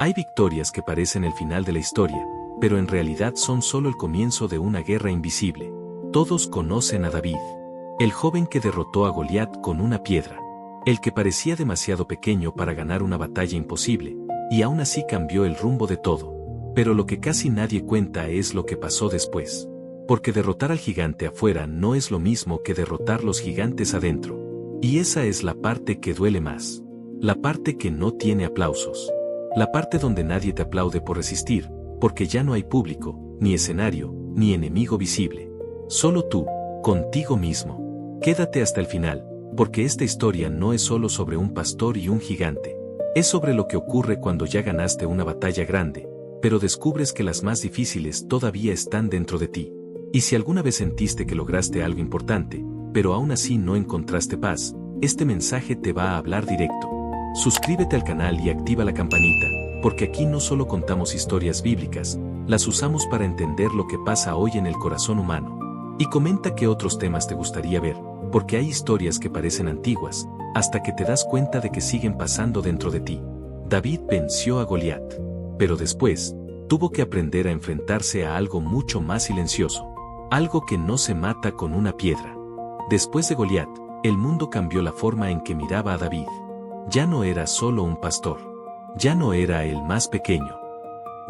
Hay victorias que parecen el final de la historia, pero en realidad son solo el comienzo de una guerra invisible. Todos conocen a David, el joven que derrotó a Goliat con una piedra, el que parecía demasiado pequeño para ganar una batalla imposible, y aún así cambió el rumbo de todo. Pero lo que casi nadie cuenta es lo que pasó después. Porque derrotar al gigante afuera no es lo mismo que derrotar los gigantes adentro. Y esa es la parte que duele más. La parte que no tiene aplausos. La parte donde nadie te aplaude por resistir, porque ya no hay público, ni escenario, ni enemigo visible. Solo tú, contigo mismo. Quédate hasta el final, porque esta historia no es solo sobre un pastor y un gigante. Es sobre lo que ocurre cuando ya ganaste una batalla grande, pero descubres que las más difíciles todavía están dentro de ti. Y si alguna vez sentiste que lograste algo importante, pero aún así no encontraste paz, este mensaje te va a hablar directo. Suscríbete al canal y activa la campanita, porque aquí no solo contamos historias bíblicas, las usamos para entender lo que pasa hoy en el corazón humano. Y comenta qué otros temas te gustaría ver, porque hay historias que parecen antiguas, hasta que te das cuenta de que siguen pasando dentro de ti. David venció a Goliat, pero después, tuvo que aprender a enfrentarse a algo mucho más silencioso, algo que no se mata con una piedra. Después de Goliat, el mundo cambió la forma en que miraba a David. Ya no era solo un pastor. Ya no era el más pequeño.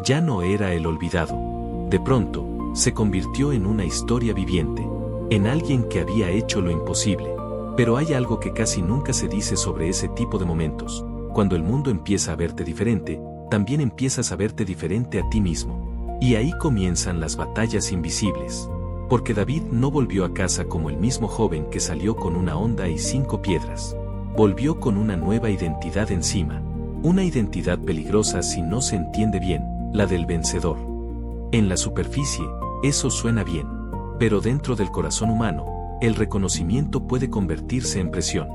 Ya no era el olvidado. De pronto, se convirtió en una historia viviente, en alguien que había hecho lo imposible. Pero hay algo que casi nunca se dice sobre ese tipo de momentos. Cuando el mundo empieza a verte diferente, también empiezas a verte diferente a ti mismo. Y ahí comienzan las batallas invisibles. Porque David no volvió a casa como el mismo joven que salió con una honda y 5 piedras. Volvió con una nueva identidad encima. Una identidad peligrosa si no se entiende bien, la del vencedor. En la superficie, eso suena bien. Pero dentro del corazón humano, el reconocimiento puede convertirse en presión.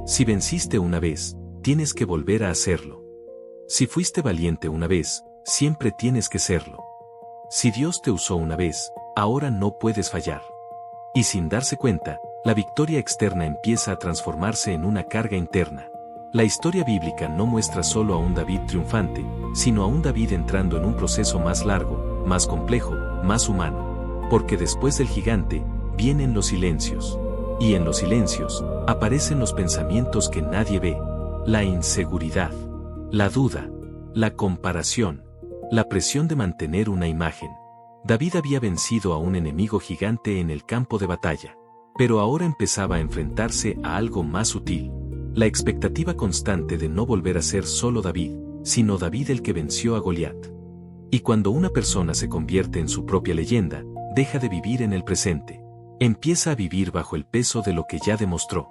Si venciste una vez, tienes que volver a hacerlo. Si fuiste valiente una vez, siempre tienes que serlo. Si Dios te usó una vez, ahora no puedes fallar. Y sin darse cuenta, la victoria externa empieza a transformarse en una carga interna. La historia bíblica no muestra solo a un David triunfante, sino a un David entrando en un proceso más largo, más complejo, más humano. Porque después del gigante, vienen los silencios. Y en los silencios, aparecen los pensamientos que nadie ve. La inseguridad, la duda, la comparación, la presión de mantener una imagen. David había vencido a un enemigo gigante en el campo de batalla, pero ahora empezaba a enfrentarse a algo más sutil. La expectativa constante de no volver a ser solo David, sino David el que venció a Goliat. Y cuando una persona se convierte en su propia leyenda, deja de vivir en el presente. Empieza a vivir bajo el peso de lo que ya demostró.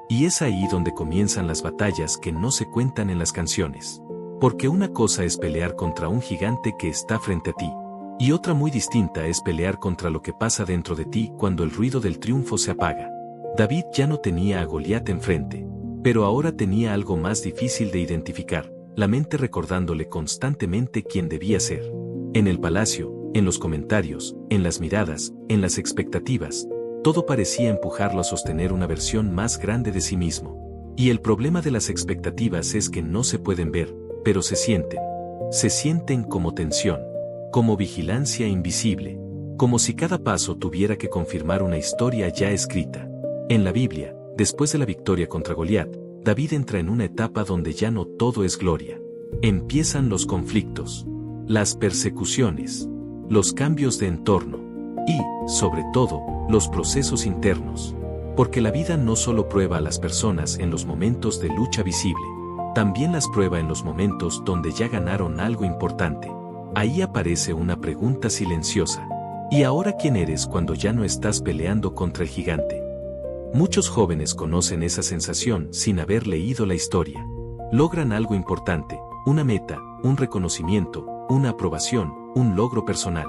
Y es ahí donde comienzan las batallas que no se cuentan en las canciones. Porque una cosa es pelear contra un gigante que está frente a ti. Y otra muy distinta es pelear contra lo que pasa dentro de ti cuando el ruido del triunfo se apaga. David ya no tenía a Goliat enfrente, pero ahora tenía algo más difícil de identificar, la mente recordándole constantemente quién debía ser. En el palacio, en los comentarios, en las miradas, en las expectativas, todo parecía empujarlo a sostener una versión más grande de sí mismo. Y el problema de las expectativas es que no se pueden ver, pero se sienten. Se sienten como tensión. Como vigilancia invisible, como si cada paso tuviera que confirmar una historia ya escrita. En la Biblia, después de la victoria contra Goliat, David entra en una etapa donde ya no todo es gloria. Empiezan los conflictos, las persecuciones, los cambios de entorno y, sobre todo, los procesos internos. Porque la vida no solo prueba a las personas en los momentos de lucha visible, también las prueba en los momentos donde ya ganaron algo importante. Ahí aparece una pregunta silenciosa. ¿Y ahora quién eres cuando ya no estás peleando contra el gigante? Muchos jóvenes conocen esa sensación sin haber leído la historia. Logran algo importante, una meta, un reconocimiento, una aprobación, un logro personal.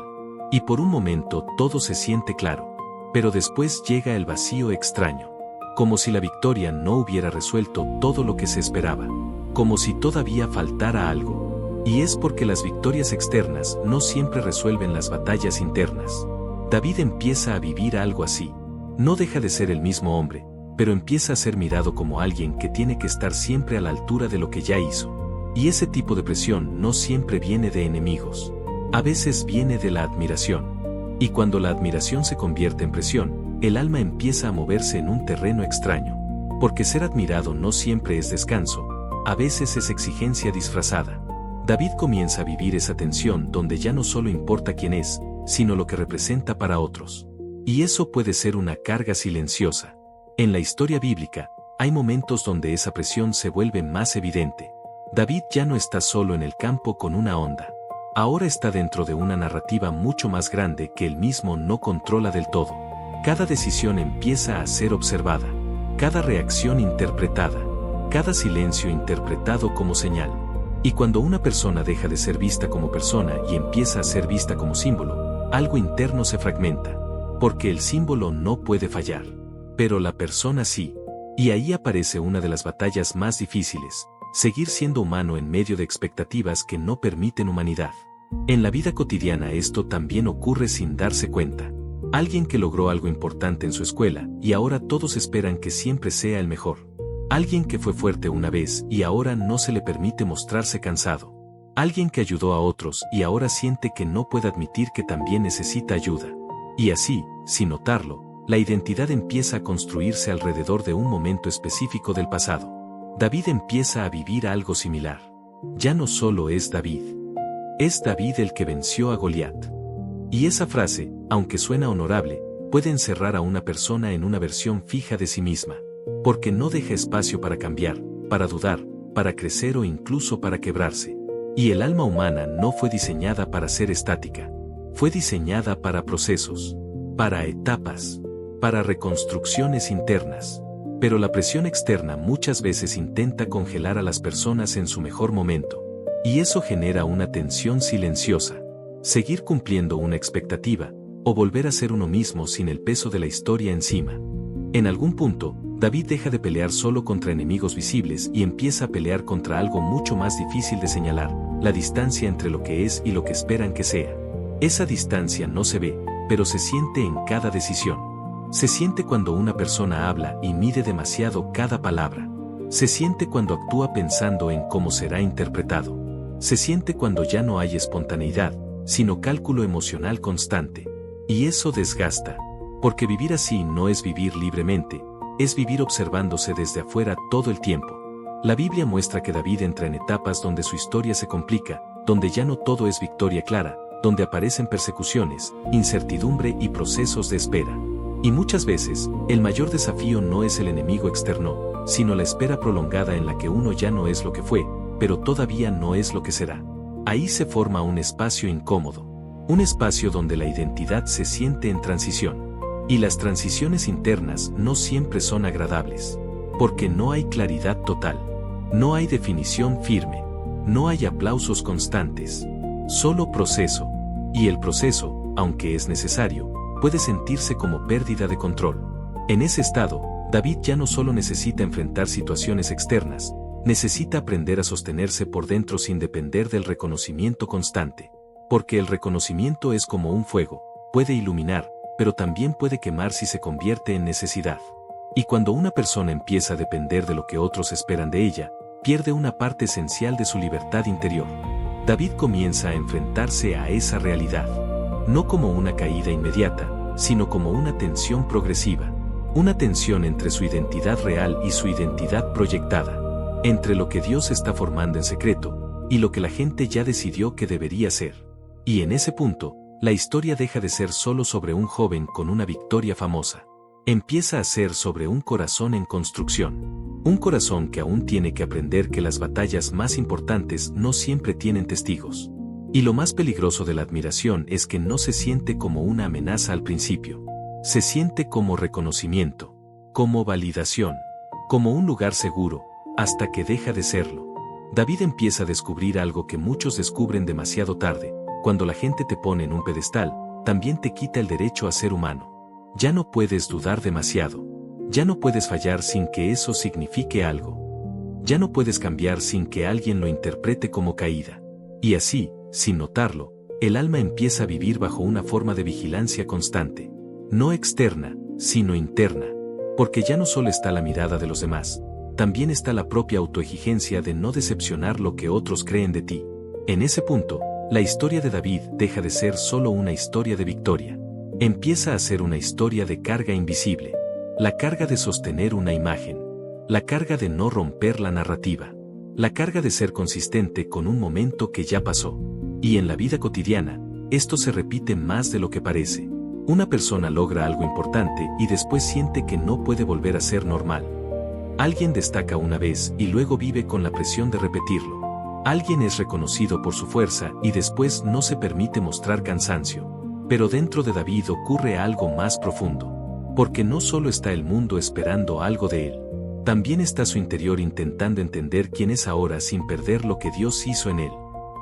Y por un momento todo se siente claro. Pero después llega el vacío extraño. Como si la victoria no hubiera resuelto todo lo que se esperaba. Como si todavía faltara algo. Y es porque las victorias externas no siempre resuelven las batallas internas. David empieza a vivir algo así. No deja de ser el mismo hombre, pero empieza a ser mirado como alguien que tiene que estar siempre a la altura de lo que ya hizo. Y ese tipo de presión no siempre viene de enemigos. A veces viene de la admiración. Y cuando la admiración se convierte en presión, el alma empieza a moverse en un terreno extraño. Porque ser admirado no siempre es descanso, a veces es exigencia disfrazada. David comienza a vivir esa tensión donde ya no solo importa quién es, sino lo que representa para otros. Y eso puede ser una carga silenciosa. En la historia bíblica, hay momentos donde esa presión se vuelve más evidente. David ya no está solo en el campo con una onda. Ahora está dentro de una narrativa mucho más grande que él mismo no controla del todo. Cada decisión empieza a ser observada, cada reacción interpretada, cada silencio interpretado como señal. Y cuando una persona deja de ser vista como persona y empieza a ser vista como símbolo, algo interno se fragmenta, porque el símbolo no puede fallar, pero la persona sí. Y ahí aparece una de las batallas más difíciles, seguir siendo humano en medio de expectativas que no permiten humanidad. En la vida cotidiana esto también ocurre sin darse cuenta. Alguien que logró algo importante en su escuela y ahora todos esperan que siempre sea el mejor. Alguien que fue fuerte una vez y ahora no se le permite mostrarse cansado. Alguien que ayudó a otros y ahora siente que no puede admitir que también necesita ayuda. Y así, sin notarlo, la identidad empieza a construirse alrededor de un momento específico del pasado. David empieza a vivir algo similar. Ya no solo es David el que venció a Goliat. Y esa frase, aunque suena honorable, puede encerrar a una persona en una versión fija de sí misma. Porque no deja espacio para cambiar, para dudar, para crecer o incluso para quebrarse. Y el alma humana no fue diseñada para ser estática. Fue diseñada para procesos, para etapas, para reconstrucciones internas. Pero la presión externa muchas veces intenta congelar a las personas en su mejor momento. Y eso genera una tensión silenciosa. Seguir cumpliendo una expectativa, o volver a ser uno mismo sin el peso de la historia encima. En algún punto, David deja de pelear solo contra enemigos visibles y empieza a pelear contra algo mucho más difícil de señalar, la distancia entre lo que es y lo que esperan que sea. Esa distancia no se ve, pero se siente en cada decisión. Se siente cuando una persona habla y mide demasiado cada palabra. Se siente cuando actúa pensando en cómo será interpretado. Se siente cuando ya no hay espontaneidad, sino cálculo emocional constante. Y eso desgasta. Porque vivir así no es vivir libremente, es vivir observándose desde afuera todo el tiempo. La Biblia muestra que David entra en etapas donde su historia se complica, donde ya no todo es victoria clara, donde aparecen persecuciones, incertidumbre y procesos de espera. Y muchas veces, el mayor desafío no es el enemigo externo, sino la espera prolongada en la que uno ya no es lo que fue, pero todavía no es lo que será. Ahí se forma un espacio incómodo, un espacio donde la identidad se siente en transición. Y las transiciones internas no siempre son agradables, porque no hay claridad total, no hay definición firme, no hay aplausos constantes, solo proceso. Y el proceso, aunque es necesario, puede sentirse como pérdida de control. En ese estado, David ya no solo necesita enfrentar situaciones externas, necesita aprender a sostenerse por dentro sin depender del reconocimiento constante, porque el reconocimiento es como un fuego, puede iluminar, pero también puede quemar si se convierte en necesidad. Y cuando una persona empieza a depender de lo que otros esperan de ella, pierde una parte esencial de su libertad interior. David comienza a enfrentarse a esa realidad, no como una caída inmediata, sino como una tensión progresiva, una tensión entre su identidad real y su identidad proyectada, entre lo que Dios está formando en secreto, y lo que la gente ya decidió que debería ser. Y en ese punto, la historia deja de ser solo sobre un joven con una victoria famosa. Empieza a ser sobre un corazón en construcción. Un corazón que aún tiene que aprender que las batallas más importantes no siempre tienen testigos. Y lo más peligroso de la admiración es que no se siente como una amenaza al principio. Se siente como reconocimiento, como validación, como un lugar seguro, hasta que deja de serlo. David empieza a descubrir algo que muchos descubren demasiado tarde. Cuando la gente te pone en un pedestal, también te quita el derecho a ser humano. Ya no puedes dudar demasiado. Ya no puedes fallar sin que eso signifique algo. Ya no puedes cambiar sin que alguien lo interprete como caída. Y así, sin notarlo, el alma empieza a vivir bajo una forma de vigilancia constante. No externa, sino interna. Porque ya no solo está la mirada de los demás, también está la propia autoexigencia de no decepcionar lo que otros creen de ti. En ese punto, la historia de David deja de ser solo una historia de victoria. Empieza a ser una historia de carga invisible. La carga de sostener una imagen. La carga de no romper la narrativa. La carga de ser consistente con un momento que ya pasó. Y en la vida cotidiana, esto se repite más de lo que parece. Una persona logra algo importante y después siente que no puede volver a ser normal. Alguien destaca una vez y luego vive con la presión de repetirlo. Alguien es reconocido por su fuerza y después no se permite mostrar cansancio. Pero dentro de David ocurre algo más profundo. Porque no solo está el mundo esperando algo de él. También está su interior intentando entender quién es ahora sin perder lo que Dios hizo en él.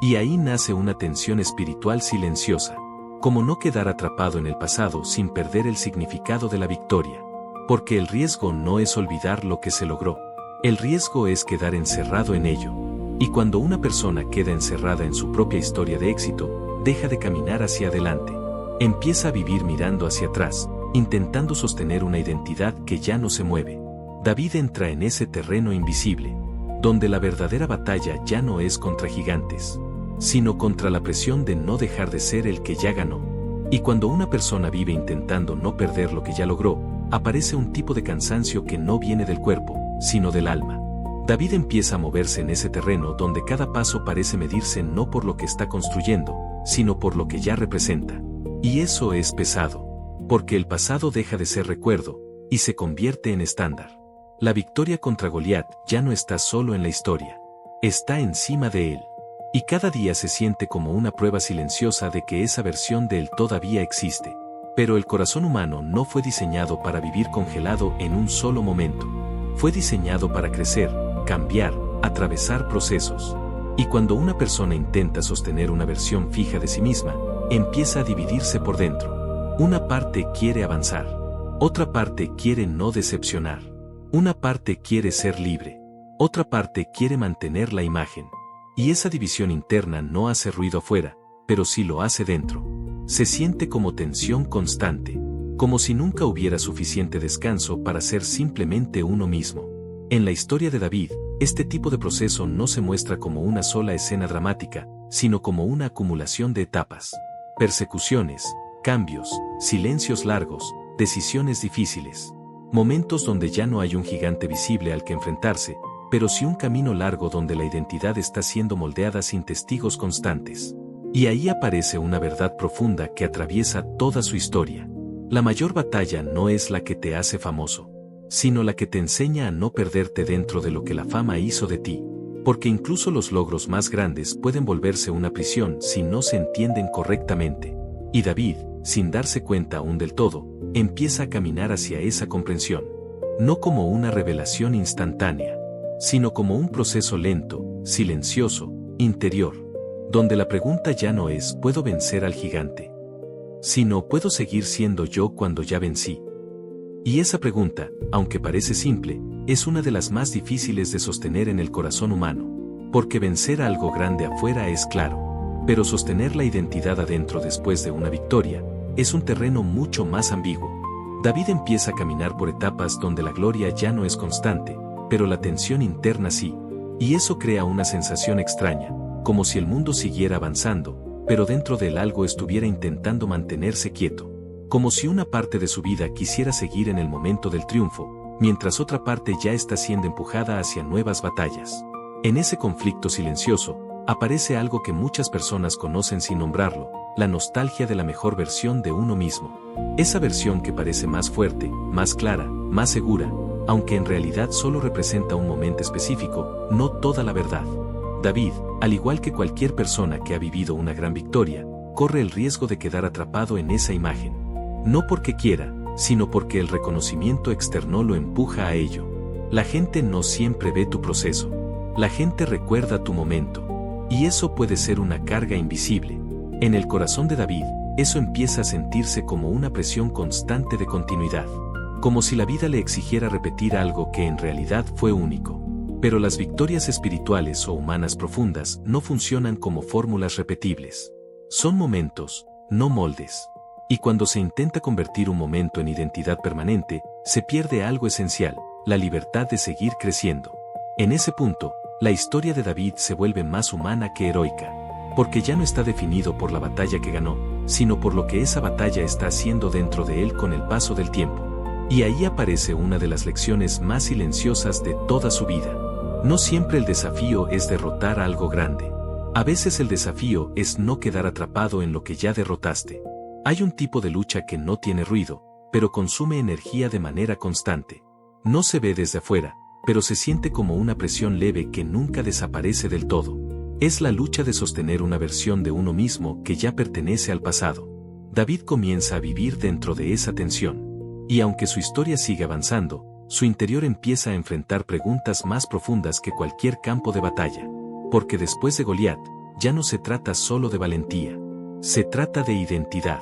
Y ahí nace una tensión espiritual silenciosa. Como no quedar atrapado en el pasado sin perder el significado de la victoria. Porque el riesgo no es olvidar lo que se logró. El riesgo es quedar encerrado en ello. Y cuando una persona queda encerrada en su propia historia de éxito, deja de caminar hacia adelante. Empieza a vivir mirando hacia atrás, intentando sostener una identidad que ya no se mueve. David entra en ese terreno invisible, donde la verdadera batalla ya no es contra gigantes, sino contra la presión de no dejar de ser el que ya ganó. Y cuando una persona vive intentando no perder lo que ya logró, aparece un tipo de cansancio que no viene del cuerpo, sino del alma. David empieza a moverse en ese terreno donde cada paso parece medirse no por lo que está construyendo, sino por lo que ya representa. Y eso es pesado, porque el pasado deja de ser recuerdo, y se convierte en estándar. La victoria contra Goliat ya no está solo en la historia, está encima de él. Y cada día se siente como una prueba silenciosa de que esa versión de él todavía existe. Pero el corazón humano no fue diseñado para vivir congelado en un solo momento. Fue diseñado para crecer, cambiar, atravesar procesos. Y cuando una persona intenta sostener una versión fija de sí misma, empieza a dividirse por dentro. Una parte quiere avanzar. Otra parte quiere no decepcionar. Una parte quiere ser libre. Otra parte quiere mantener la imagen. Y esa división interna no hace ruido afuera, pero sí lo hace dentro. Se siente como tensión constante, como si nunca hubiera suficiente descanso para ser simplemente uno mismo. En la historia de David, este tipo de proceso no se muestra como una sola escena dramática, sino como una acumulación de etapas. Persecuciones, cambios, silencios largos, decisiones difíciles. Momentos donde ya no hay un gigante visible al que enfrentarse, pero sí un camino largo donde la identidad está siendo moldeada sin testigos constantes. Y ahí aparece una verdad profunda que atraviesa toda su historia. La mayor batalla no es la que te hace famoso, sino la que te enseña a no perderte dentro de lo que la fama hizo de ti. Porque incluso los logros más grandes pueden volverse una prisión si no se entienden correctamente. Y David, sin darse cuenta aún del todo, empieza a caminar hacia esa comprensión. No como una revelación instantánea, sino como un proceso lento, silencioso, interior, donde la pregunta ya no es ¿puedo vencer al gigante?, sino ¿puedo seguir siendo yo cuando ya vencí? Y esa pregunta, aunque parece simple, es una de las más difíciles de sostener en el corazón humano, porque vencer algo grande afuera es claro, pero sostener la identidad adentro después de una victoria, es un terreno mucho más ambiguo. David empieza a caminar por etapas donde la gloria ya no es constante, pero la tensión interna sí, y eso crea una sensación extraña, como si el mundo siguiera avanzando, pero dentro de él algo estuviera intentando mantenerse quieto, como si una parte de su vida quisiera seguir en el momento del triunfo, mientras otra parte ya está siendo empujada hacia nuevas batallas. En ese conflicto silencioso, aparece algo que muchas personas conocen sin nombrarlo, la nostalgia de la mejor versión de uno mismo. Esa versión que parece más fuerte, más clara, más segura, aunque en realidad solo representa un momento específico, no toda la verdad. David, al igual que cualquier persona que ha vivido una gran victoria, corre el riesgo de quedar atrapado en esa imagen. No porque quiera, sino porque el reconocimiento externo lo empuja a ello. La gente no siempre ve tu proceso. La gente recuerda tu momento. Y eso puede ser una carga invisible. En el corazón de David, eso empieza a sentirse como una presión constante de continuidad. Como si la vida le exigiera repetir algo que en realidad fue único. Pero las victorias espirituales o humanas profundas no funcionan como fórmulas repetibles. Son momentos, no moldes. Y cuando se intenta convertir un momento en identidad permanente, se pierde algo esencial, la libertad de seguir creciendo. En ese punto, la historia de David se vuelve más humana que heroica, porque ya no está definido por la batalla que ganó, sino por lo que esa batalla está haciendo dentro de él con el paso del tiempo. Y ahí aparece una de las lecciones más silenciosas de toda su vida. No siempre el desafío es derrotar a algo grande. A veces el desafío es no quedar atrapado en lo que ya derrotaste. Hay un tipo de lucha que no tiene ruido, pero consume energía de manera constante. No se ve desde afuera, pero se siente como una presión leve que nunca desaparece del todo. Es la lucha de sostener una versión de uno mismo que ya pertenece al pasado. David comienza a vivir dentro de esa tensión. Y aunque su historia sigue avanzando, su interior empieza a enfrentar preguntas más profundas que cualquier campo de batalla. Porque después de Goliat, ya no se trata solo de valentía. Se trata de identidad.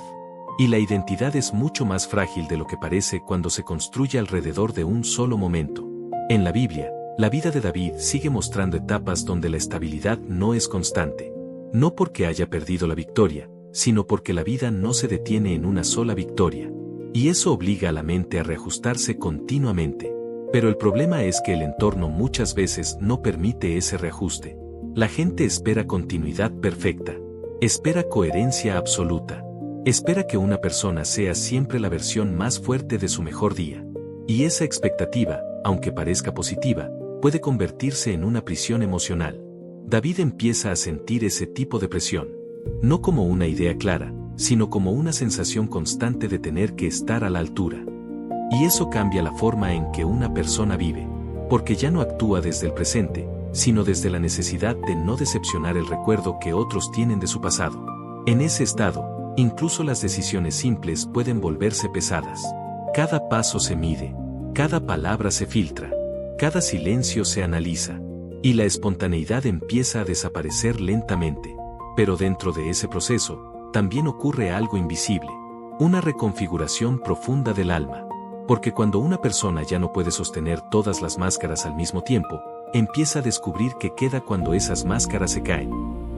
Y la identidad es mucho más frágil de lo que parece cuando se construye alrededor de un solo momento. En la Biblia, la vida de David sigue mostrando etapas donde la estabilidad no es constante. No porque haya perdido la victoria, sino porque la vida no se detiene en una sola victoria. Y eso obliga a la mente a reajustarse continuamente. Pero el problema es que el entorno muchas veces no permite ese reajuste. La gente espera continuidad perfecta. Espera coherencia absoluta. Espera que una persona sea siempre la versión más fuerte de su mejor día. Y esa expectativa, aunque parezca positiva, puede convertirse en una prisión emocional. David empieza a sentir ese tipo de presión. No como una idea clara, sino como una sensación constante de tener que estar a la altura. Y eso cambia la forma en que una persona vive, porque ya no actúa desde el presente, sino desde la necesidad de no decepcionar el recuerdo que otros tienen de su pasado. En ese estado, incluso las decisiones simples pueden volverse pesadas. Cada paso se mide, cada palabra se filtra, cada silencio se analiza, y la espontaneidad empieza a desaparecer lentamente. Pero dentro de ese proceso, también ocurre algo invisible, una reconfiguración profunda del alma. Porque cuando una persona ya no puede sostener todas las máscaras al mismo tiempo, empieza a descubrir qué queda cuando esas máscaras se caen.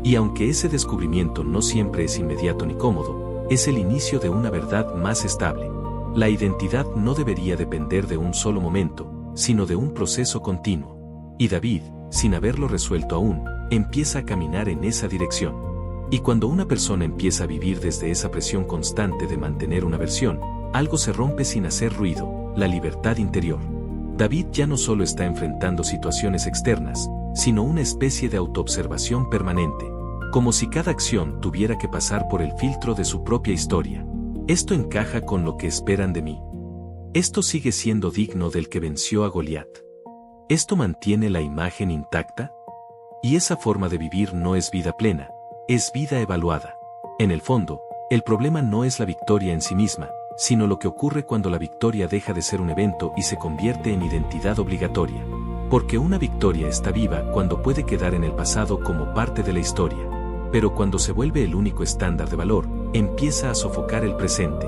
Y aunque ese descubrimiento no siempre es inmediato ni cómodo, es el inicio de una verdad más estable. La identidad no debería depender de un solo momento, sino de un proceso continuo. Y David, sin haberlo resuelto aún, empieza a caminar en esa dirección. Y cuando una persona empieza a vivir desde esa presión constante de mantener una versión, algo se rompe sin hacer ruido, la libertad interior. David ya no solo está enfrentando situaciones externas, sino una especie de autoobservación permanente, como si cada acción tuviera que pasar por el filtro de su propia historia. Esto encaja con lo que esperan de mí. Esto sigue siendo digno del que venció a Goliat. Esto mantiene la imagen intacta. Y esa forma de vivir no es vida plena, es vida evaluada. En el fondo, el problema no es la victoria en sí misma, sino lo que ocurre cuando la victoria deja de ser un evento y se convierte en identidad obligatoria. Porque una victoria está viva cuando puede quedar en el pasado como parte de la historia. Pero cuando se vuelve el único estándar de valor, empieza a sofocar el presente.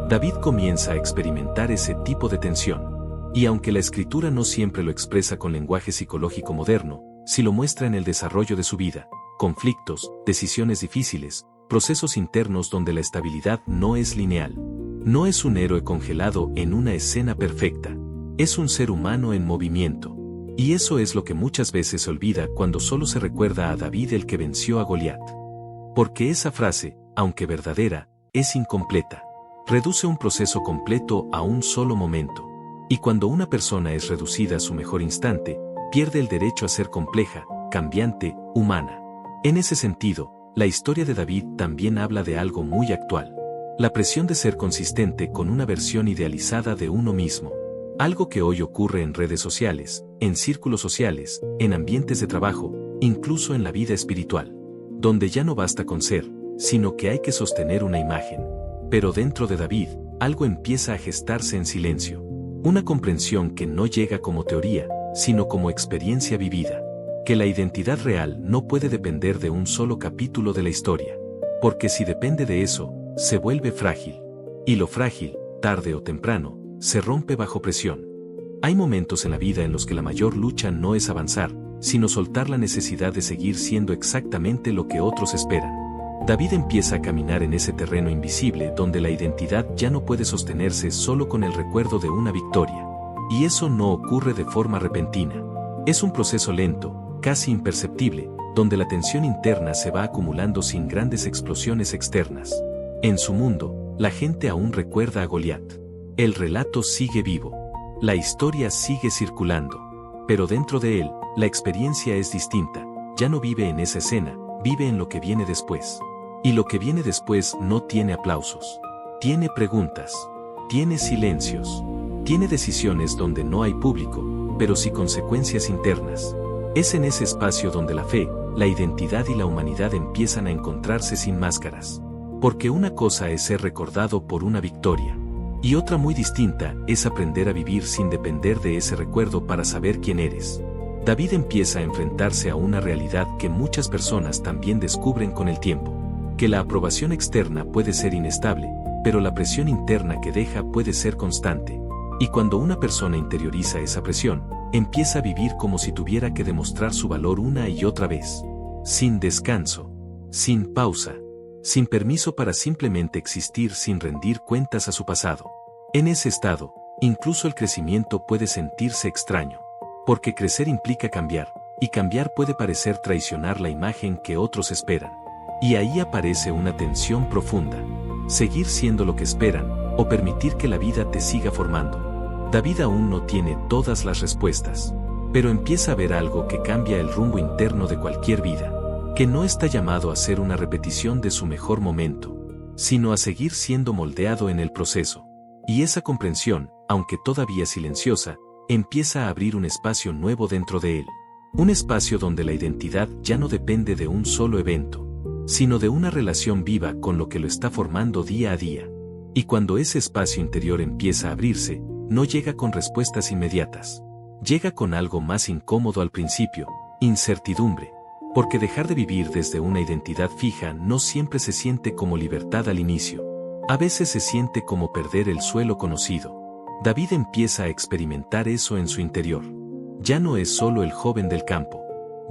David comienza a experimentar ese tipo de tensión. Y aunque la escritura no siempre lo expresa con lenguaje psicológico moderno, sí lo muestra en el desarrollo de su vida, conflictos, decisiones difíciles, procesos internos donde la estabilidad no es lineal. No es un héroe congelado en una escena perfecta. Es un ser humano en movimiento. Y eso es lo que muchas veces se olvida cuando solo se recuerda a David el que venció a Goliat. Porque esa frase, aunque verdadera, es incompleta. Reduce un proceso completo a un solo momento. Y cuando una persona es reducida a su mejor instante, pierde el derecho a ser compleja, cambiante, humana. En ese sentido, la historia de David también habla de algo muy actual. La presión de ser consistente con una versión idealizada de uno mismo. Algo que hoy ocurre en redes sociales, en círculos sociales, en ambientes de trabajo, incluso en la vida espiritual. Donde ya no basta con ser, sino que hay que sostener una imagen. Pero dentro de David, algo empieza a gestarse en silencio. Una comprensión que no llega como teoría, sino como experiencia vivida. Que la identidad real no puede depender de un solo capítulo de la historia. Porque si depende de eso, se vuelve frágil. Y lo frágil, tarde o temprano, se rompe bajo presión. Hay momentos en la vida en los que la mayor lucha no es avanzar, sino soltar la necesidad de seguir siendo exactamente lo que otros esperan. David empieza a caminar en ese terreno invisible donde la identidad ya no puede sostenerse solo con el recuerdo de una victoria. Y eso no ocurre de forma repentina. Es un proceso lento, casi imperceptible, donde la tensión interna se va acumulando sin grandes explosiones externas. En su mundo, la gente aún recuerda a Goliat. El relato sigue vivo. La historia sigue circulando. Pero dentro de él, la experiencia es distinta. Ya no vive en esa escena, vive en lo que viene después. Y lo que viene después no tiene aplausos. Tiene preguntas. Tiene silencios. Tiene decisiones donde no hay público, pero sí consecuencias internas. Es en ese espacio donde la fe, la identidad y la humanidad empiezan a encontrarse sin máscaras. Porque una cosa es ser recordado por una victoria. Y otra muy distinta es aprender a vivir sin depender de ese recuerdo para saber quién eres. David empieza a enfrentarse a una realidad que muchas personas también descubren con el tiempo. Que la aprobación externa puede ser inestable, pero la presión interna que deja puede ser constante. Y cuando una persona interioriza esa presión, empieza a vivir como si tuviera que demostrar su valor una y otra vez. Sin descanso. Sin pausa. Sin permiso para simplemente existir sin rendir cuentas a su pasado. En ese estado, incluso el crecimiento puede sentirse extraño. Porque crecer implica cambiar, y cambiar puede parecer traicionar la imagen que otros esperan. Y ahí aparece una tensión profunda. Seguir siendo lo que esperan, o permitir que la vida te siga formando. David aún no tiene todas las respuestas, pero empieza a ver algo que cambia el rumbo interno de cualquier vida. Que no está llamado a ser una repetición de su mejor momento, sino a seguir siendo moldeado en el proceso. Y esa comprensión, aunque todavía silenciosa, empieza a abrir un espacio nuevo dentro de él. Un espacio donde la identidad ya no depende de un solo evento, sino de una relación viva con lo que lo está formando día a día. Y cuando ese espacio interior empieza a abrirse, no llega con respuestas inmediatas. Llega con algo más incómodo al principio, incertidumbre. Porque dejar de vivir desde una identidad fija no siempre se siente como libertad al inicio. A veces se siente como perder el suelo conocido. David empieza a experimentar eso en su interior. Ya no es solo el joven del campo.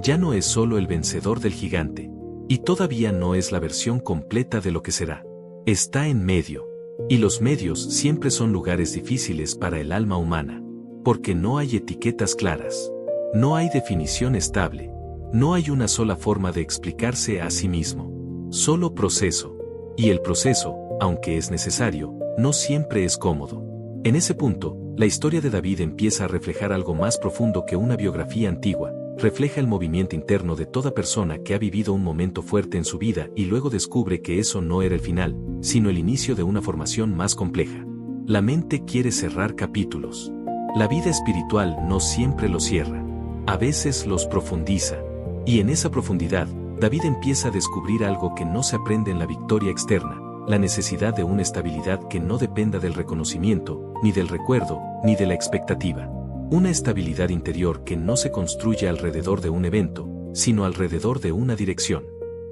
Ya no es solo el vencedor del gigante. Y todavía no es la versión completa de lo que será. Está en medio. Y los medios siempre son lugares difíciles para el alma humana. Porque no hay etiquetas claras. No hay definición estable. No hay una sola forma de explicarse a sí mismo. Solo proceso. Y el proceso, aunque es necesario, no siempre es cómodo. En ese punto, la historia de David empieza a reflejar algo más profundo que una biografía antigua. Refleja el movimiento interno de toda persona que ha vivido un momento fuerte en su vida y luego descubre que eso no era el final, sino el inicio de una formación más compleja. La mente quiere cerrar capítulos. La vida espiritual no siempre los cierra. A veces los profundiza. Y en esa profundidad, David empieza a descubrir algo que no se aprende en la victoria externa, la necesidad de una estabilidad que no dependa del reconocimiento, ni del recuerdo, ni de la expectativa. Una estabilidad interior que no se construye alrededor de un evento, sino alrededor de una dirección.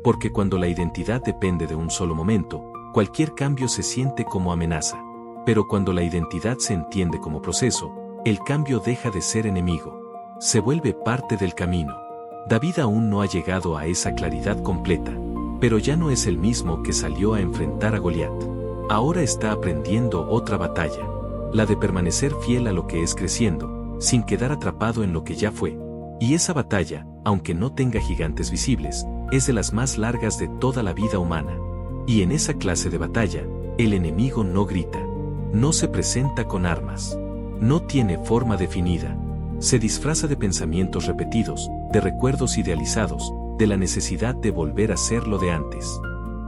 Porque cuando la identidad depende de un solo momento, cualquier cambio se siente como amenaza. Pero cuando la identidad se entiende como proceso, el cambio deja de ser enemigo. Se vuelve parte del camino. David aún no ha llegado a esa claridad completa, pero ya no es el mismo que salió a enfrentar a Goliat. Ahora está aprendiendo otra batalla, la de permanecer fiel a lo que es creciendo, sin quedar atrapado en lo que ya fue. Y esa batalla, aunque no tenga gigantes visibles, es de las más largas de toda la vida humana. Y en esa clase de batalla, el enemigo no grita, no se presenta con armas, no tiene forma definida. Se disfraza de pensamientos repetidos, de recuerdos idealizados, de la necesidad de volver a ser lo de antes.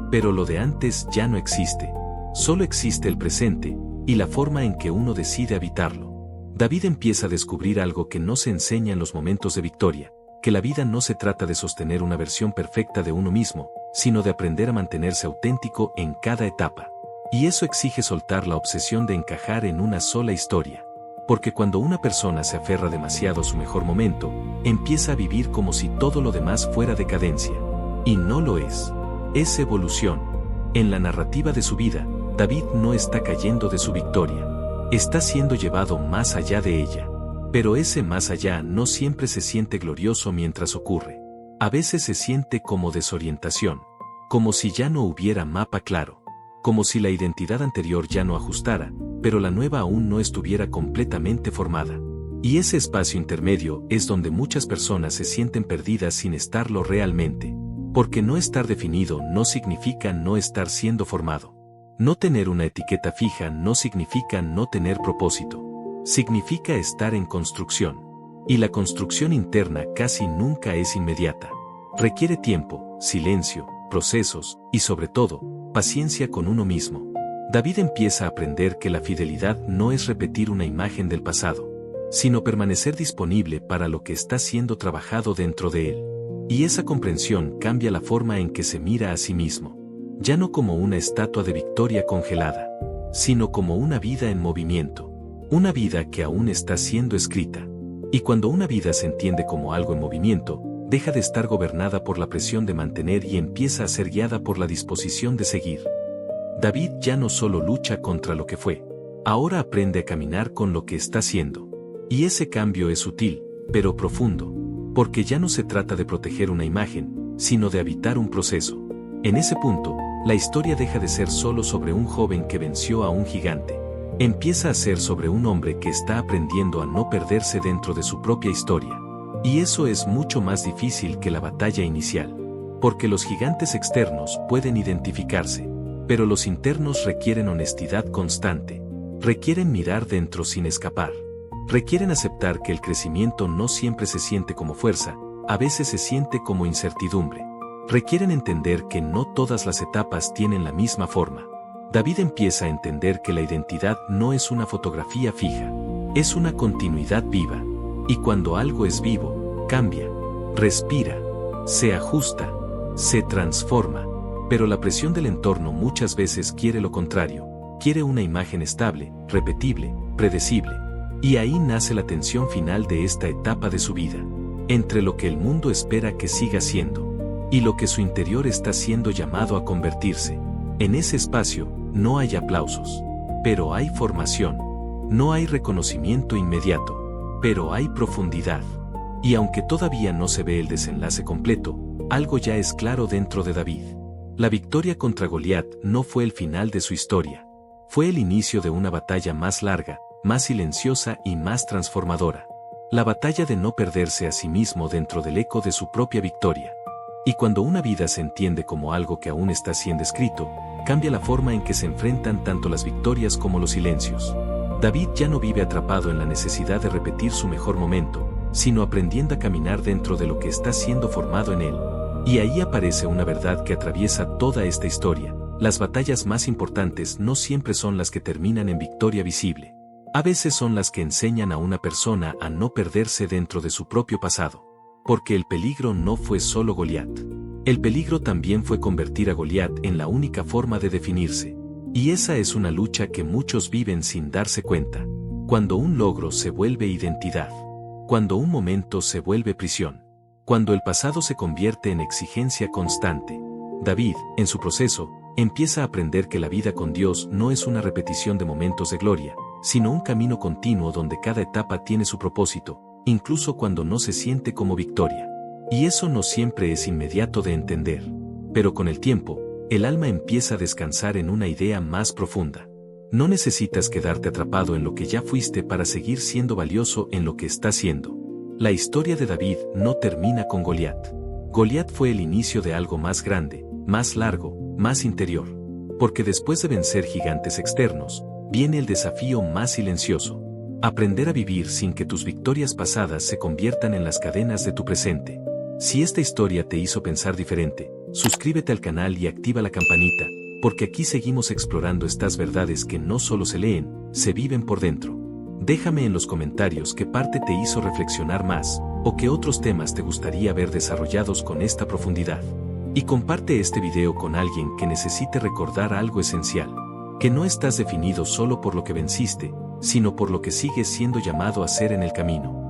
Pero lo de antes ya no existe. Solo existe el presente, y la forma en que uno decide habitarlo. David empieza a descubrir algo que no se enseña en los momentos de victoria, que la vida no se trata de sostener una versión perfecta de uno mismo, sino de aprender a mantenerse auténtico en cada etapa. Y eso exige soltar la obsesión de encajar en una sola historia. Porque cuando una persona se aferra demasiado a su mejor momento, empieza a vivir como si todo lo demás fuera decadencia. Y no lo es. Es evolución. En la narrativa de su vida, David no está cayendo de su victoria. Está siendo llevado más allá de ella. Pero ese más allá no siempre se siente glorioso mientras ocurre. A veces se siente como desorientación. Como si ya no hubiera mapa claro. Como si la identidad anterior ya no ajustara, pero la nueva aún no estuviera completamente formada. Y ese espacio intermedio es donde muchas personas se sienten perdidas sin estarlo realmente. Porque no estar definido no significa no estar siendo formado. No tener una etiqueta fija no significa no tener propósito. Significa estar en construcción. Y la construcción interna casi nunca es inmediata. Requiere tiempo, silencio, procesos, y sobre todo, paciencia con uno mismo. David empieza a aprender que la fidelidad no es repetir una imagen del pasado, sino permanecer disponible para lo que está siendo trabajado dentro de él. Y esa comprensión cambia la forma en que se mira a sí mismo. Ya no como una estatua de victoria congelada, sino como una vida en movimiento. Una vida que aún está siendo escrita. Y cuando una vida se entiende como algo en movimiento, deja de estar gobernada por la presión de mantener y empieza a ser guiada por la disposición de seguir. David ya no solo lucha contra lo que fue, ahora aprende a caminar con lo que está haciendo. Y ese cambio es sutil, pero profundo, porque ya no se trata de proteger una imagen, sino de habitar un proceso. En ese punto, la historia deja de ser solo sobre un joven que venció a un gigante. Empieza a ser sobre un hombre que está aprendiendo a no perderse dentro de su propia historia. Y eso es mucho más difícil que la batalla inicial. Porque los gigantes externos pueden identificarse, pero los internos requieren honestidad constante. Requieren mirar dentro sin escapar. Requieren aceptar que el crecimiento no siempre se siente como fuerza, a veces se siente como incertidumbre. Requieren entender que no todas las etapas tienen la misma forma. David empieza a entender que la identidad no es una fotografía fija, es una continuidad viva. Y cuando algo es vivo, cambia, respira, se ajusta, se transforma. Pero la presión del entorno muchas veces quiere lo contrario, quiere una imagen estable, repetible, predecible. Y ahí nace la tensión final de esta etapa de su vida, entre lo que el mundo espera que siga siendo, y lo que su interior está siendo llamado a convertirse. En ese espacio, no hay aplausos, pero hay formación. No hay reconocimiento inmediato, pero hay profundidad. Y aunque todavía no se ve el desenlace completo, algo ya es claro dentro de David. La victoria contra Goliat no fue el final de su historia, fue el inicio de una batalla más larga, más silenciosa y más transformadora. La batalla de no perderse a sí mismo dentro del eco de su propia victoria. Y cuando una vida se entiende como algo que aún está siendo escrito, cambia la forma en que se enfrentan tanto las victorias como los silencios. David ya no vive atrapado en la necesidad de repetir su mejor momento, sino aprendiendo a caminar dentro de lo que está siendo formado en él. Y ahí aparece una verdad que atraviesa toda esta historia. Las batallas más importantes no siempre son las que terminan en victoria visible. A veces son las que enseñan a una persona a no perderse dentro de su propio pasado. Porque el peligro no fue solo Goliat. El peligro también fue convertir a Goliat en la única forma de definirse. Y esa es una lucha que muchos viven sin darse cuenta. Cuando un logro se vuelve identidad. Cuando un momento se vuelve prisión. Cuando el pasado se convierte en exigencia constante. David, en su proceso, empieza a aprender que la vida con Dios no es una repetición de momentos de gloria, sino un camino continuo donde cada etapa tiene su propósito, incluso cuando no se siente como victoria. Y eso no siempre es inmediato de entender. Pero con el tiempo, el alma empieza a descansar en una idea más profunda. No necesitas quedarte atrapado en lo que ya fuiste para seguir siendo valioso en lo que estás siendo. La historia de David no termina con Goliat. Goliat fue el inicio de algo más grande, más largo, más interior. Porque después de vencer gigantes externos, viene el desafío más silencioso. Aprender a vivir sin que tus victorias pasadas se conviertan en las cadenas de tu presente. Si esta historia te hizo pensar diferente, suscríbete al canal y activa la campanita, porque aquí seguimos explorando estas verdades que no solo se leen, se viven por dentro. Déjame en los comentarios qué parte te hizo reflexionar más, o qué otros temas te gustaría ver desarrollados con esta profundidad. Y comparte este video con alguien que necesite recordar algo esencial. Que no estás definido solo por lo que venciste, sino por lo que sigues siendo llamado a ser en el camino.